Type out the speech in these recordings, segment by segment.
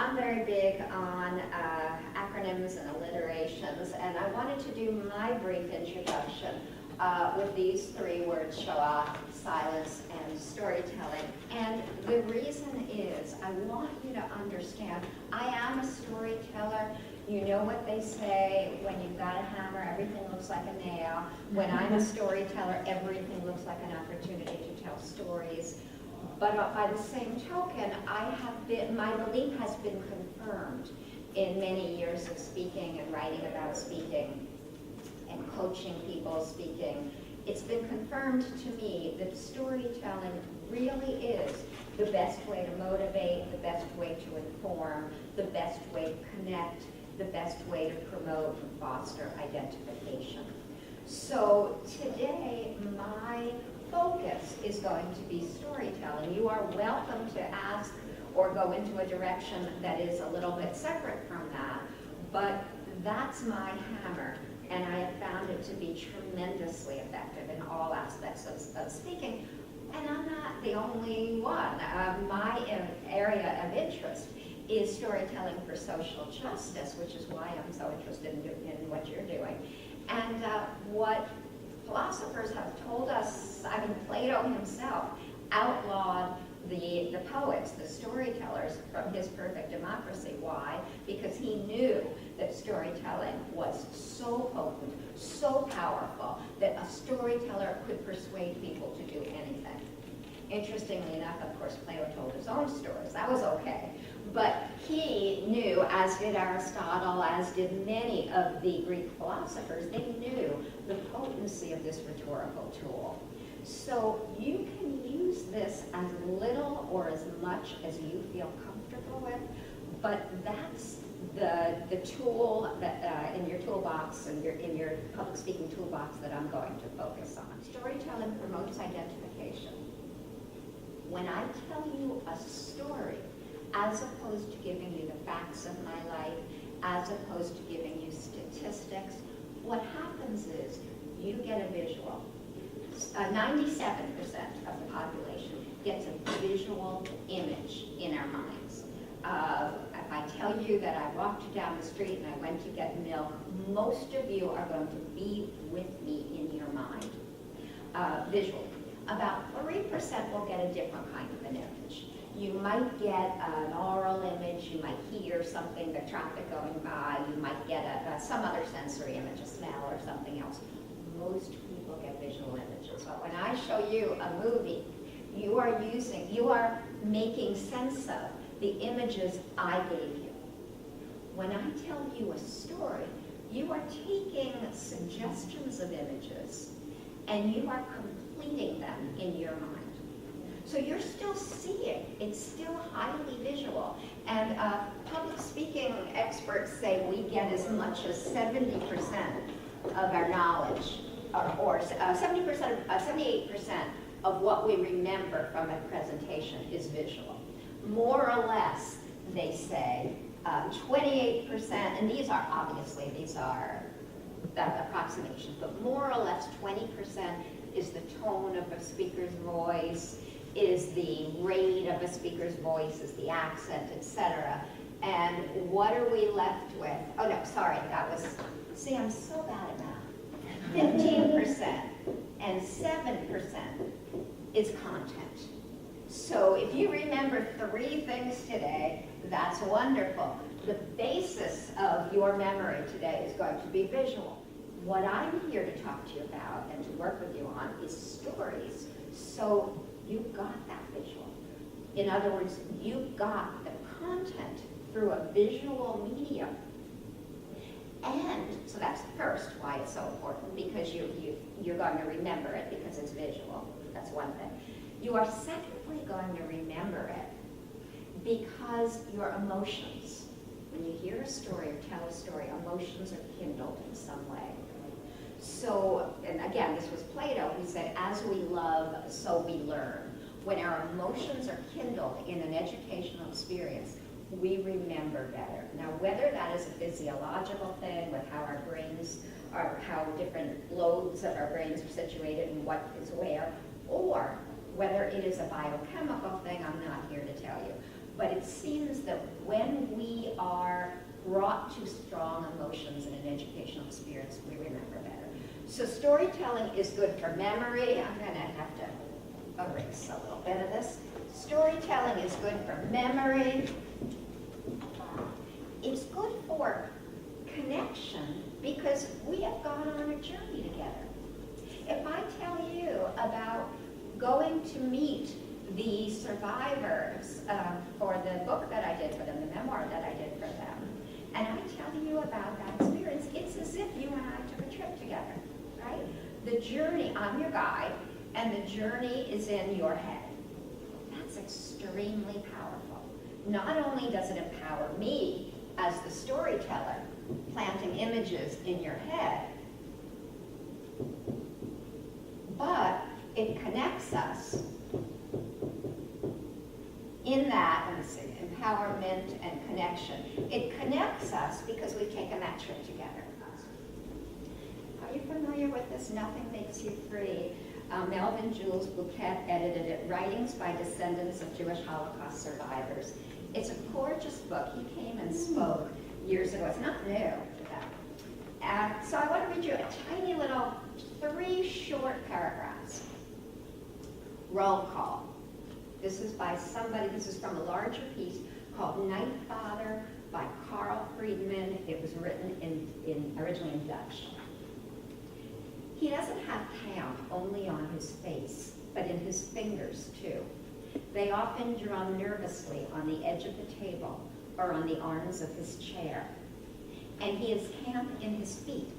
I'm very big on acronyms and alliterations, and I wanted to do my brief introduction with these three words: Shoah, silence, and storytelling. And the reason is I want you to understand I am a storyteller. You know what they say, when you've got a hammer, everything looks like a nail. When I'm a storyteller, everything looks like an opportunity to tell stories. But by the same token, my belief has been confirmed in many years of speaking and writing about speaking and coaching people speaking. It's been confirmed to me that storytelling really is the best way to motivate, the best way to inform, the best way to connect, the best way to promote and foster identification. So today, my focus is going to be storytelling. You are welcome to ask or go into a direction that is a little bit separate from that, but that's my hammer, and I have found it to be tremendously effective in all aspects of speaking. And I'm not the only one. My area of interest is storytelling for social justice, which is why I'm so interested in what you're doing. And what philosophers have told us, I mean, Plato himself outlawed the poets, the storytellers, from his Perfect Democracy. Why? Because he knew that storytelling was so potent, so powerful, that a storyteller could persuade people to do anything. Interestingly enough, of course, Plato told his own stories. That was okay. But he knew, as did Aristotle, as did many of the Greek philosophers, they knew the potency of this rhetorical tool. So you can use this as little or as much as you feel comfortable with, but that's the tool that in your toolbox and in your public speaking toolbox that I'm going to focus on. Storytelling promotes identification. When I tell you a story, as opposed to giving you the facts of my life, as opposed to giving you statistics, what happens is you get a visual. 97% of the population gets a visual image in our minds. If I tell you that I walked down the street and I went to get milk, most of you are going to be with me in your mind, visually. About 3% will get a different kind of an image. You might get an oral image, you might hear something, the traffic going by, you might get some other sensory image, a smell or something else. Most people get visual images. But when I show you a movie, you are making sense of the images I gave you. When I tell you a story, you are taking suggestions of images and you are completing them in your mind. So you're still seeing, it's still highly visual. And public speaking experts say we get as much as 70% of our knowledge, or 78% of what we remember from a presentation is visual. More or less, they say, 28%, and these are approximations, but more or less 20% is the tone of a speaker's voice, is the rate of a speaker's voice, is the accent, etc. And what are we left with? Oh no, sorry, see, I'm so bad at math. 15% and 7% is content. So if you remember 3 things today, that's wonderful. The basis of your memory today is going to be visual. What I'm here to talk to you about and to work with you on is stories. So you got that visual. In other words, you got the content through a visual medium. And so that's first why it's so important, because you're going to remember it because it's visual. That's one thing. You are secondly going to remember it because your emotions, when you hear a story or tell a story, emotions are kindled in some way. So, and again, this was Plato, who said, as we love, so we learn. When our emotions are kindled in an educational experience, we remember better. Now, whether that is a physiological thing with how our brains are, how different lobes of our brains are situated and what is where, or whether it is a biochemical thing, I'm not here to tell you. but it seems that when we are brought to strong emotions in an educational experience, we remember better. So storytelling is good for memory. I'm going to have to erase a little bit of this. Storytelling is good for memory. It's good for connection because we have gone on a journey together. If I tell you about going to meet the survivors for the book that I did for them, the memoir that I did for them, and I tell you about that experience, it's as if you and I took a trip together, right? The journey, I'm your guide, and the journey is in your head. That's extremely powerful. Not only does it empower me as the storyteller, planting images in your head, but it connects us in that, let me see, empowerment and connection. It connects us because we've taken that trip together. Are you familiar with this? Nothing Makes You Free. Melvin Jules Bouquet edited it, Writings by Descendants of Jewish Holocaust Survivors. It's a gorgeous book. He came and spoke years ago. It's not new to that. So I want to read you a tiny little 3 short paragraphs. Roll call. This is by somebody, this is from a larger piece called Night Father by Carl Friedman. It was written originally in Dutch. He doesn't have count only on his face, but in his fingers too. They often drum nervously on the edge of the table or on the arms of his chair. And he is camp in his feet.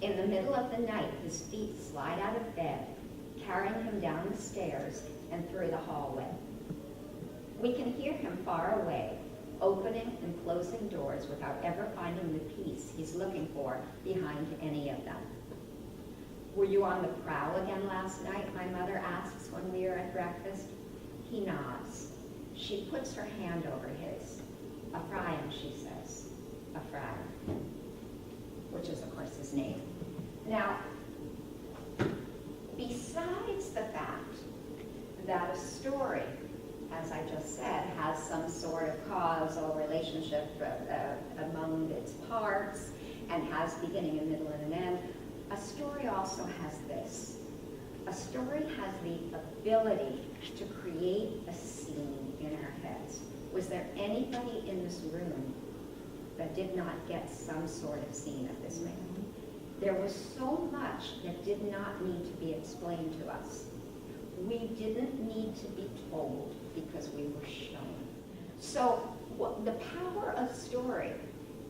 In the middle of the night, his feet slide out of bed, carrying him down the stairs and through the hallway. We can hear him far away, opening and closing doors without ever finding the peace he's looking for behind any of them. Were you on the prowl again last night? My mother asks when we are at breakfast. He nods. She puts her hand over his. Ephraim, she says. Ephraim, which is, of course, his name. Now, besides the fact that a story, as I just said, has some sort of causal relationship among its parts and has beginning and middle and an end, a story also has this. A story has the ability to create a scene in our heads. Was there anybody in this room that did not get some sort of scene of this man? There was so much that did not need to be explained to us. We didn't need to be told because we were shown. So the power of story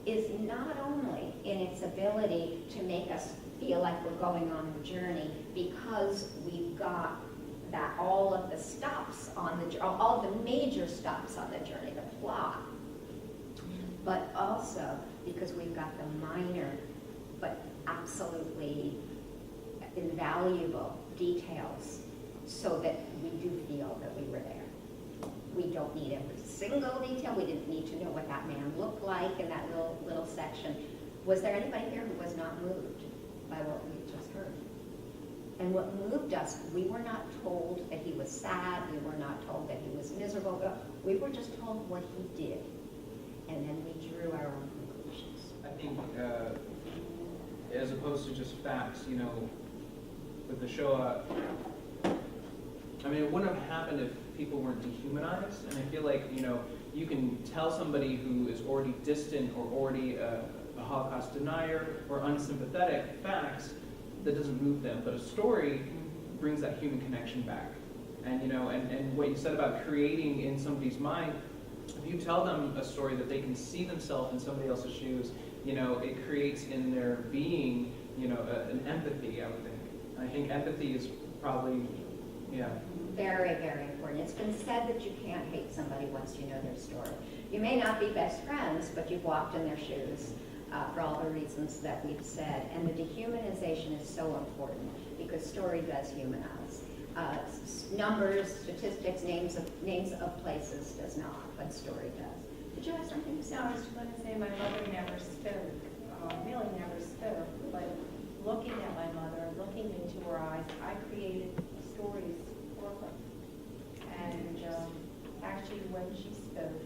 is not only in its ability to make us feel like we're going on a journey because we've got that all of the stops on the all the major stops on the journey, the plot, but also because we've got the minor but absolutely invaluable details so that we do feel that we were there. We don't need every single detail. We didn't need to know what that man looked like in that little section. Was there anybody here who was not moved by what we just heard? And what moved us, we were not told that he was sad. We were not told that he was miserable. We were just told what he did. And then we drew our own conclusions. I think as opposed to just facts, with the Shoah, I mean, it wouldn't have happened if people weren't dehumanized. And I feel like, you can tell somebody who is already distant or already a Holocaust denier or unsympathetic facts that doesn't move them. But a story brings that human connection back. And, and what you said about creating in somebody's mind, if you tell them a story that they can see themselves in somebody else's shoes, it creates in their being, an empathy, I would think. And I think empathy is probably, Very, very important. It's been said that you can't hate somebody once you know their story. You may not be best friends, but you've walked in their shoes for all the reasons that we've said. And the dehumanization is so important because story does humanize. Numbers, statistics, names of places does not, but story does. Did you have something to say? No, I was just going to say my mother never spoke, really never spoke, but looking at my mother, looking into her eyes, I created stories for her. And actually when she spoke,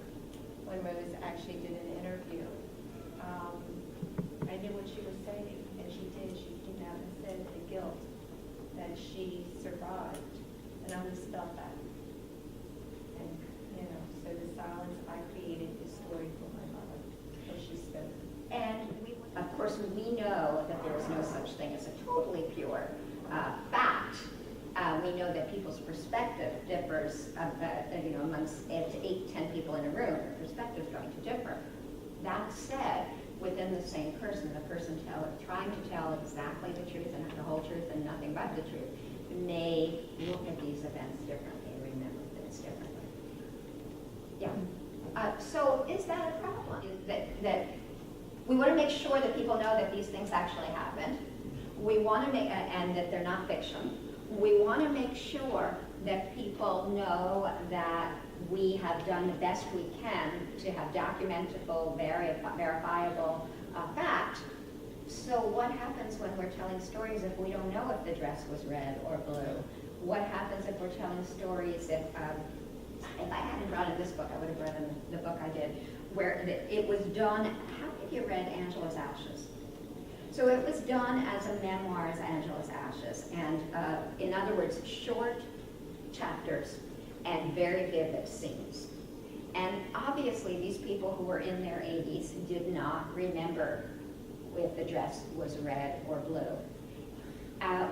when Rose actually did an interview. I knew what she was saying, and she did. She came out and said the guilt that she survived, and I always felt that. And, you know, so the silence, I created this story for my mother, as she spoke. And of course, we know that there is no such thing as a totally pure fact. We know that people's perspective differs, amongst 8, 10 people in a room, their perspective is going to differ. That said, within the same person, the person trying to tell exactly the truth and the whole truth and nothing but the truth may look at these events differently and remember things differently. Yeah. So is that a problem? That we want to make sure that people know that these things actually happened. We want to make, and that they're not fiction. We want to make sure that people know that we have done the best we can to have documentable, verifiable fact. So what happens when we're telling stories if we don't know if the dress was red or blue? What happens if we're telling stories if I hadn't brought in this book, I would have read in the book I did, where it was done. How many of you read Angela's Ashes? So it was done as a memoir as Angela's Ashes, and in other words, short chapters and very vivid scenes. And obviously these people who were in their 80s did not remember if the dress was red or blue.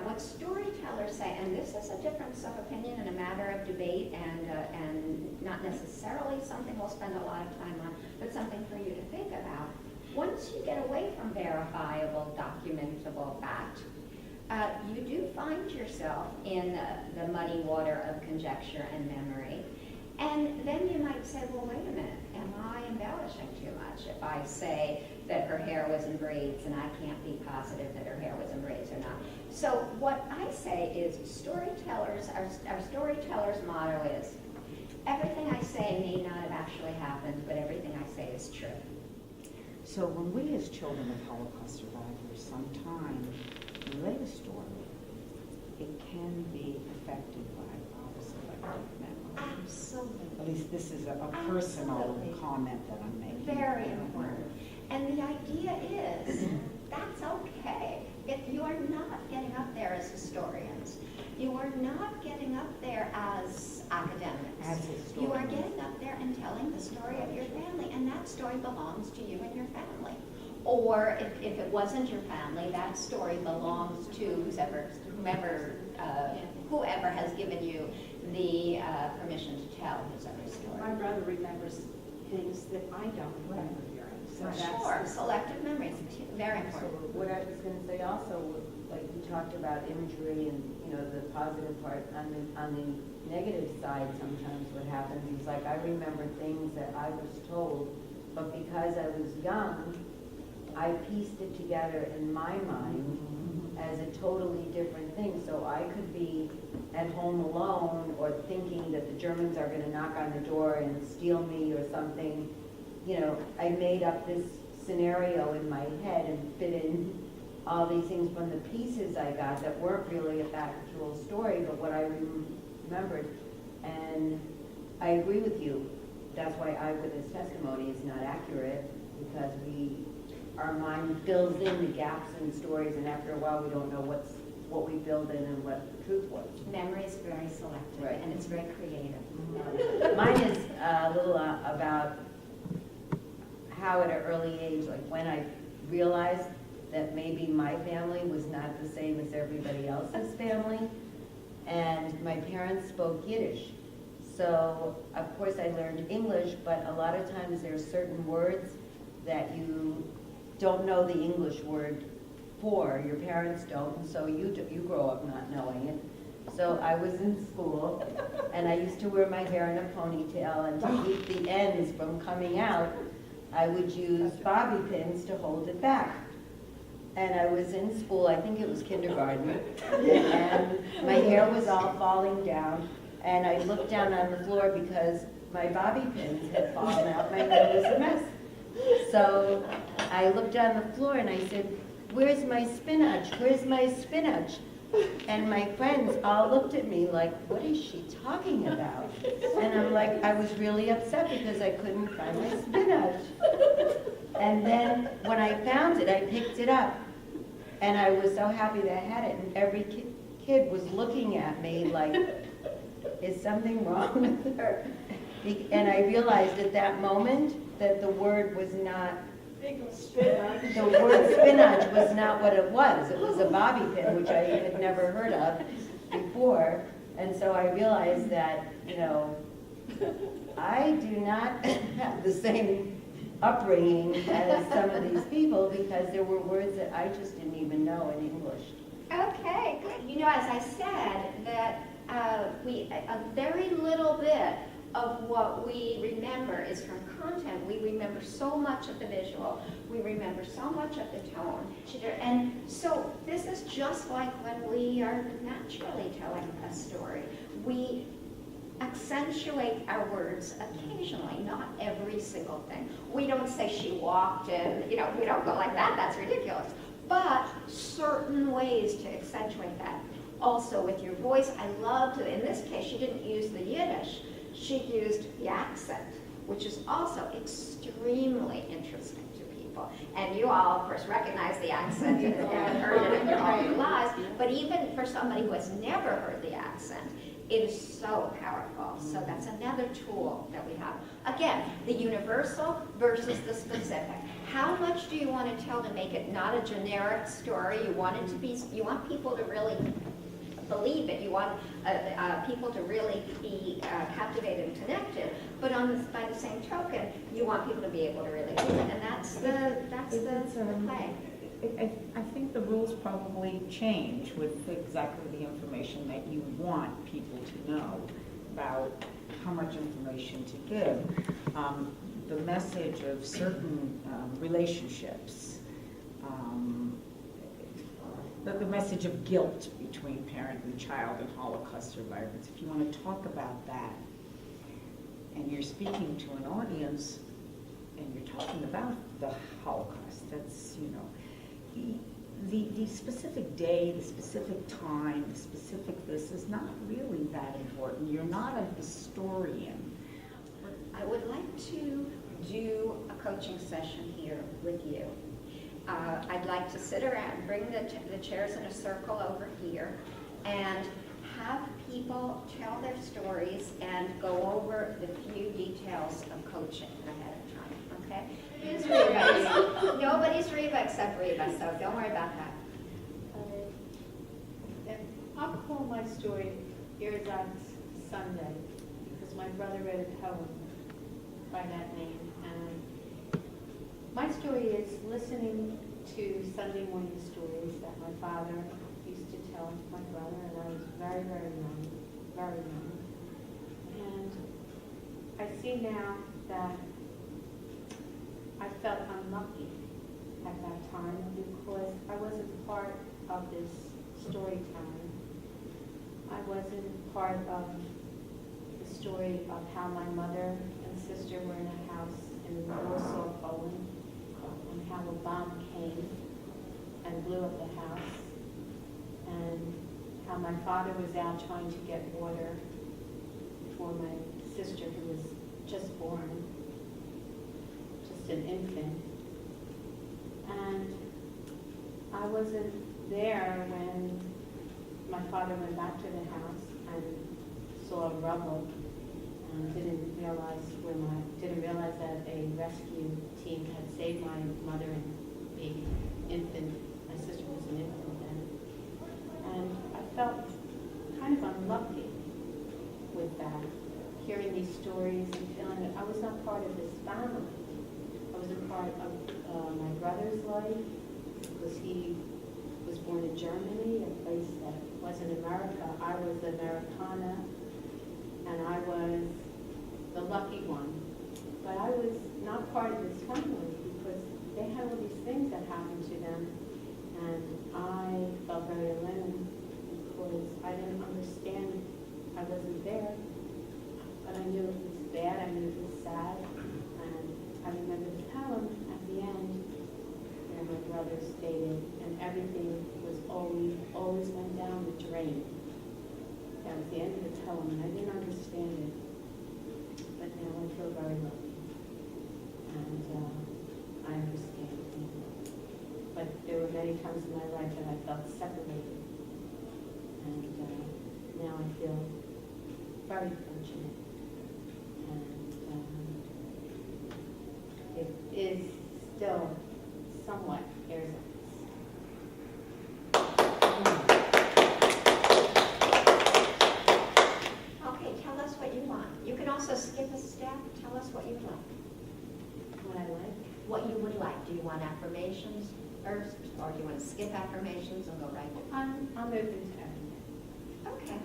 What storytellers say, and this is a difference of opinion and a matter of debate, and not necessarily something we'll spend a lot of time on, but something for you to think about. Once you get away from verifiable, documentable fact, you do find yourself in the muddy water of conjecture and memory. And then you might say, well, wait a minute, am I embellishing too much if I say that her hair was in braids and I can't be positive that her hair was in braids or not? So what I say is our storyteller's motto is, everything I say may not have actually happened, but everything I say is true. So when we as children of Holocaust survivors sometimes relate a story, it can be affected by our selective memory. Absolutely. At least this is a personal Absolutely. comment that I'm making. Very important. And the idea is, that's okay. If you are not getting up there as historians, you are not getting up there as academics. As historians. You are getting up there and telling the story of your family, and that story belongs to you and your family. Or if it wasn't your family, that story belongs to whoever has given you the permission to tell his other story. My brother remembers things that I don't remember hearing. So that's Sure, selective memory is very important. What I was going to say also, like we talked about imagery and, you know, the positive part. On the negative side, sometimes what happens is, like, I remember things that I was told, but because I was young, I pieced it together in my mind as a totally different thing. So I could be at home alone or thinking that the Germans are going to knock on the door and steal me or something. You know, I made up this scenario in my head and fit in all these things from the pieces I got that weren't really a factual story, but what I remembered. And I agree with you. That's why eyewitness testimony is not accurate, because our mind fills in the gaps in stories, and after a while we don't know what we filled in and what the truth was. Memory is very selective, Right. and it's very creative. Mine is a little about how at an early age, like when I realized that maybe my family was not the same as everybody else's family, and my parents spoke Yiddish. So, of course, I learned English, but a lot of times there's certain words that you don't know the English word for, your parents don't, and so you grow up not knowing it. So I was in school, and I used to wear my hair in a ponytail, and to keep the ends from coming out, I would use bobby pins to hold it back. And I was in school, I think it was kindergarten, and my hair was all falling down, and I looked down on the floor because my bobby pins had fallen out, my hair was a mess. So I looked on the floor and I said, "Where's my spinach? Where's my spinach?" And my friends all looked at me like, what is she talking about? And I'm like, I was really upset because I couldn't find my spinach. And then when I found it, I picked it up. And I was so happy that I had it. And every kid was looking at me like, is something wrong with her? And I realized at that moment that the word was not, the word spinach was not what it was. It was a bobby pin, which I had never heard of before. And so I realized that, you know, I do not have the same upbringing as some of these people because there were words that I just didn't even know in English. Okay, good. You know, as I said, that a very little bit of what we remember is from content. We remember so much of the visual. We remember so much of the tone. And so this is just like when we are naturally telling a story. We accentuate our words occasionally, not every single thing. We don't say she walked and, you know, we don't go like that. That's ridiculous. But certain ways to accentuate that. Also with your voice, I loved, in this case, she didn't use the Yiddish. She used the accent, which is also extremely interesting to people. And you all, of course, recognize the accent and heard it in your own lives. But even for somebody who has never heard the accent, it is so powerful. So that's another tool that we have. Again, the universal versus the specific. How much do you want to tell to make it not a generic story? You want it to be, you want people to really believe it. You want people to really be captivated and connected. But by the same token, you want people to be able to really feel it. And that's the play. I think the rules probably change with exactly the information that you want people to know about how much information to give. The message of certain relationships, the message of guilt between parent and child and Holocaust survivors. If you want to talk about that, and you're speaking to an audience, and you're talking about the Holocaust, that's, you know, the specific day, the specific time, the specific this is not really that important. You're not a historian. I would like to do a coaching session here with you. I'd like to sit around, bring the chairs in a circle over here, and have people tell their stories and go over the few details of coaching ahead of time, okay? Who's Reba? Nobody's Reba except Reba, so don't worry about that. I'll call my story Irzad's Sunday, because my brother wrote a poem by that name. And my story is listening to Sunday morning stories that my father used to tell my brother, and I was very, very young, very young. And I see now that I felt unlucky at that time because I wasn't part of this storytelling. I wasn't part of the story of how my mother and sister were in a house in Warsaw, Poland, and how a bomb came and blew up the house, and how my father was out trying to get water for my sister who was just born, just an infant. And I wasn't there when my father went back to the house and saw rubble and didn't realize that a rescue team had saved my mother and baby infant. My sister was an infant then. And I felt kind of unlucky with that, hearing these stories and feeling that I was not part of this family. I was a part of my brother's life because he was born in Germany, a place that wasn't America. I was the Americana, and I was the lucky one. But I was not part of this family because they had all these things that happened to them, and I felt very alone because I didn't understand. I wasn't there, but I knew it was bad. I knew it was sad, and I remember the poem at the end where my brother stated, and everything was always went down the drain. That was the end of the tunnel, and I didn't understand it. But now I feel very lucky. And I understand. But there were many times in my life that I felt separated. And now I feel very fortunate. And it is still somewhat airs. Okay, tell us what you want. You can also skip a step. Tell us what you'd like. What I like. What you would like. Do you want affirmations first, or do you want to skip affirmations and go right to? I'm open to everything. Okay.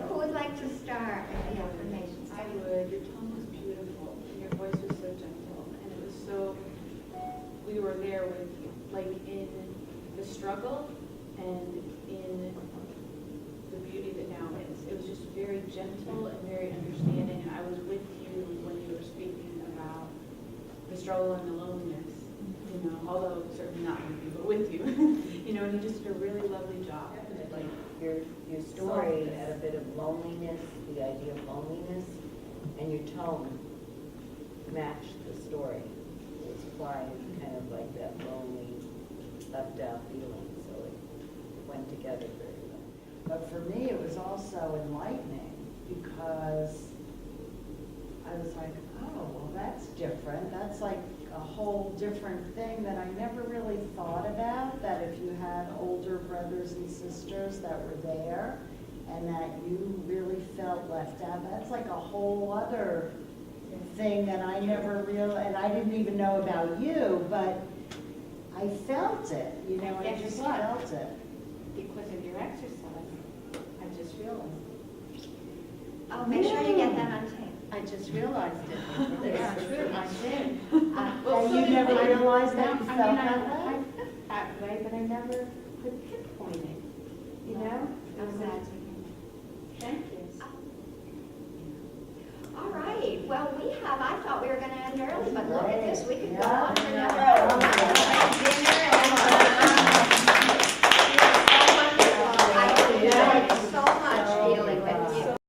Who would like to start with the affirmations? I would. Your tone was beautiful, and your voice was so gentle, and it was so, we were there with you, like in the struggle and in the beauty that now is. It was just very gentle and very understanding, and I was with you when you were speaking about the struggle and the loneliness, you know, although certainly not with you, but with you, you know, and you just did a really lovely job. Like, Your story had a bit of loneliness, the idea of loneliness, and your tone matched the story. It was quiet, kind of like that lonely, left out feeling, so it went together very well. But for me, it was also enlightening because I was like, oh, well, that's different. That's like a whole different thing that I never really thought about, that if you had older brothers and sisters that were there and that you really felt left out, that's like a whole other thing that I never and I didn't even know about you, but I felt it, you know, I Guess just what? felt it. Because of your exercise, I just realized. Oh, make sure you get that on tape. I just realized it. Yeah, true, I did. And you never realized that you felt that way? I felt that way, but I never could pinpoint it, you know? I'm glad to Thank you. All right, well, I thought we were going to end early, but look at this, we could go on for Yeah. another hour.